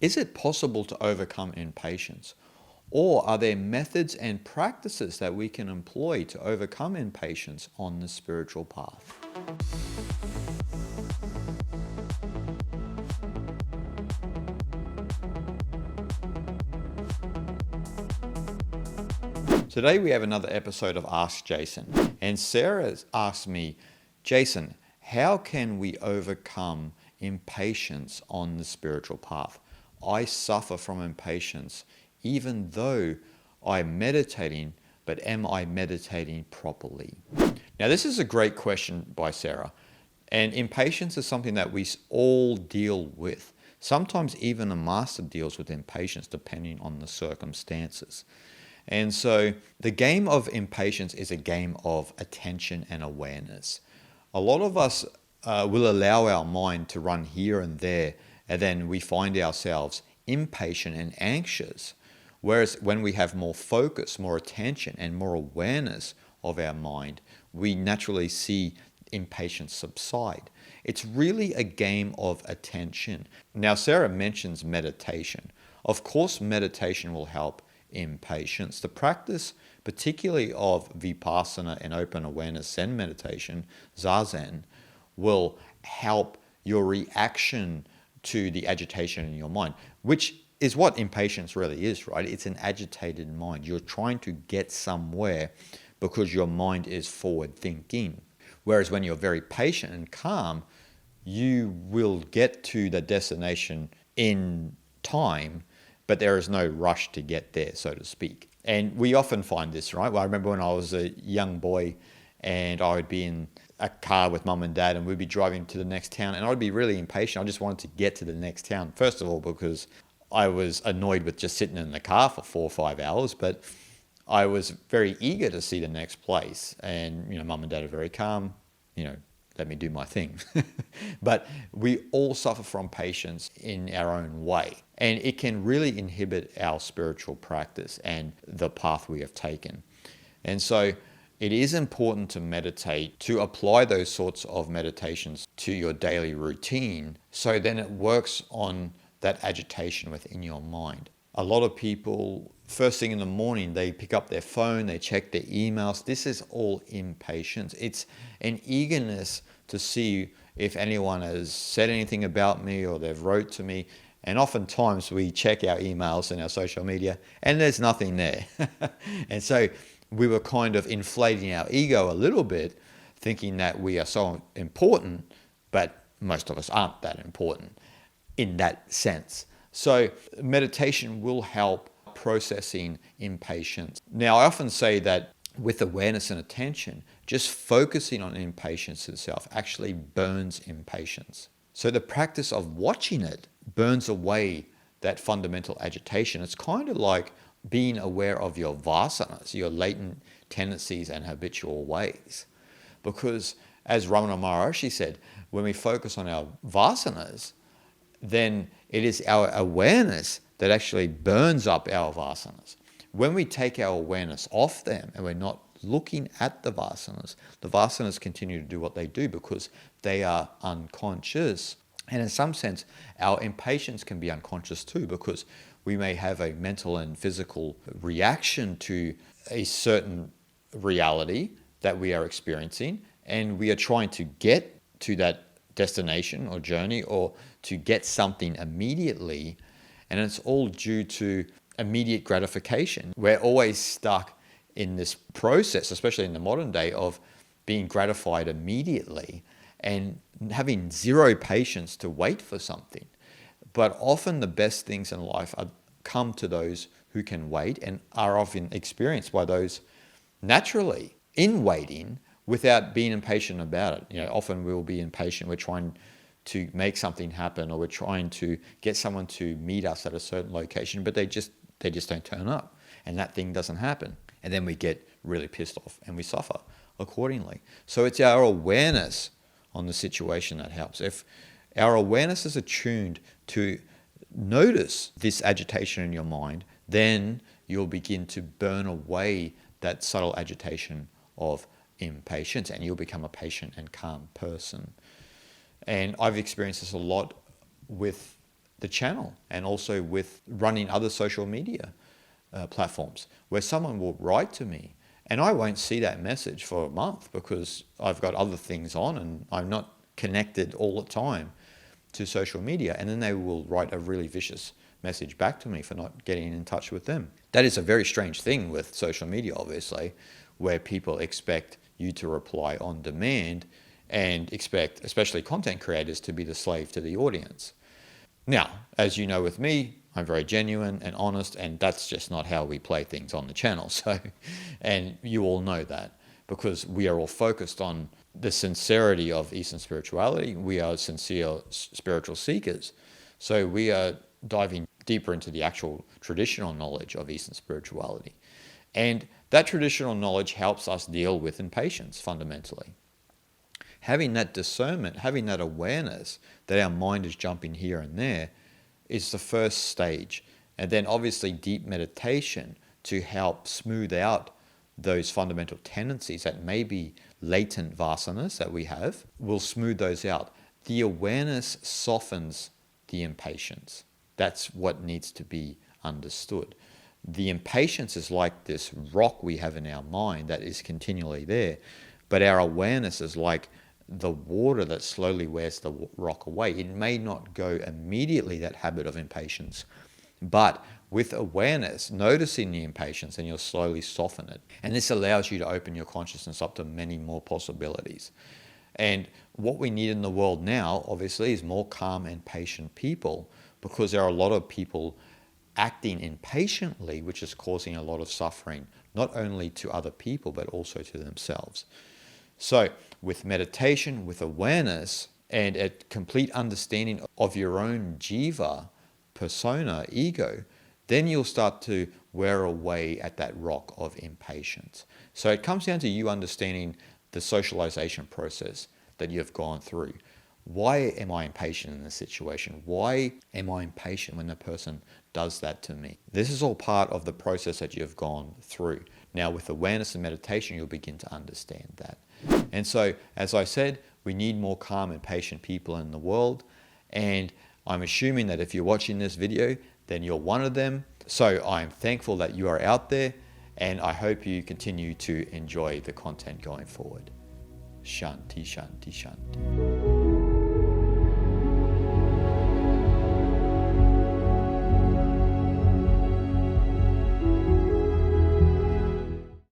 Is it possible to overcome impatience? Or are there methods and practices that we can employ to overcome impatience on the spiritual path? Today we have another episode of Ask Jason. And Sarah asked me, Jason, how can we overcome impatience on the spiritual path? I suffer from impatience even though I'm meditating, but am I meditating properly? Now, this is a great question by Sarah. And impatience is something that we all deal with. Sometimes even a master deals with impatience depending on the circumstances. And so the game of impatience is a game of attention and awareness. A lot of us will allow our mind to run here and there, and then we find ourselves impatient and anxious. Whereas when we have more focus, more attention, and more awareness of our mind, we naturally see impatience subside. It's really a game of attention. Now, Sarah mentions meditation. Of course, meditation will help impatience. The practice, particularly of vipassana and open awareness Zen meditation, zazen, will help your reaction to the agitation in your mind, which is what impatience really is, right? It's an agitated mind. You're trying to get somewhere because your mind is forward thinking. Whereas when you're very patient and calm, you will get to the destination in time, but there is no rush to get there, so to speak. And we often find this, right? Well, I remember when I was a young boy and I would be in a car with mum and dad and we'd be driving to the next town and I'd be really impatient. I just wanted to get to the next town. First of all, because I was annoyed with just sitting in the car for 4 or 5 hours, but I was very eager to see the next place. And, mum and dad are very calm, let me do my thing. But we all suffer from patience in our own way. And it can really inhibit our spiritual practice and the path we have taken. And so it is important to meditate, to apply those sorts of meditations to your daily routine, so then it works on that agitation within your mind. A lot of people, first thing in the morning, they pick up their phone, they check their emails. This is all impatience. It's an eagerness to see if anyone has said anything about me or they've wrote to me. And oftentimes we check our emails and our social media and there's nothing there. And so we were kind of inflating our ego a little bit, thinking that we are so important, but most of us aren't that important in that sense. So meditation will help processing impatience. Now, I often say that with awareness and attention, just focusing on impatience itself actually burns impatience. So the practice of watching it burns away that fundamental agitation. It's kind of like being aware of your vasanas, your latent tendencies and habitual ways. Because as Ramana Maharshi said, when we focus on our vasanas, then it is our awareness that actually burns up our vasanas. When we take our awareness off them and we're not looking at the vasanas continue to do what they do because they are unconscious. And in some sense, our impatience can be unconscious too, because we may have a mental and physical reaction to a certain reality that we are experiencing, and we are trying to get to that destination or journey or to get something immediately, and it's all due to immediate gratification. We're always stuck in this process, especially in the modern day, of being gratified immediately and having zero patience to wait for something. But often the best things in life come to those who can wait and are often experienced by those naturally in waiting without being impatient about it. Often we'll be impatient. We're trying to make something happen, or we're trying to get someone to meet us at a certain location, but they just don't turn up, and that thing doesn't happen. And then we get really pissed off and we suffer accordingly. So it's our awareness on the situation that helps. If our awareness is attuned to notice this agitation in your mind, then you'll begin to burn away that subtle agitation of impatience, and you'll become a patient and calm person. And I've experienced this a lot with the channel and also with running other social media platforms, where someone will write to me and I won't see that message for a month because I've got other things on and I'm not connected all the time to social media. And then they will write a really vicious message back to me for not getting in touch with them. That is a very strange thing with social media, obviously, where people expect you to reply on demand and expect, especially content creators, to be the slave to the audience. Now, as you know with me, I'm very genuine and honest, and that's just not how we play things on the channel. So, and you all know that because we are all focused on the sincerity of Eastern spirituality. We are sincere spiritual seekers. So we are diving deeper into the actual traditional knowledge of Eastern spirituality. And that traditional knowledge helps us deal with impatience fundamentally. Having that discernment, having that awareness that our mind is jumping here and there is the first stage. And then obviously deep meditation to help smooth out those fundamental tendencies that may be latent vasanas that we have, will smooth those out. The awareness softens the impatience. That's what needs to be understood. The impatience is like this rock we have in our mind that is continually there, but our awareness is like the water that slowly wears the rock away. It may not go immediately, that habit of impatience, but with awareness, noticing the impatience, and you'll slowly soften it. And this allows you to open your consciousness up to many more possibilities. And what we need in the world now, obviously, is more calm and patient people, because there are a lot of people acting impatiently, which is causing a lot of suffering, not only to other people, but also to themselves. So with meditation, with awareness, and a complete understanding of your own jiva, persona, ego, then you'll start to wear away at that rock of impatience. So it comes down to you understanding the socialization process that you've gone through. Why am I impatient in this situation? Why am I impatient when the person does that to me? This is all part of the process that you've gone through. Now, with awareness and meditation, you'll begin to understand that. And so, as I said, we need more calm and patient people in the world. And I'm assuming that if you're watching this video, then you're one of them. So I'm thankful that you are out there, and I hope you continue to enjoy the content going forward. Shanti, Shanti, Shanti.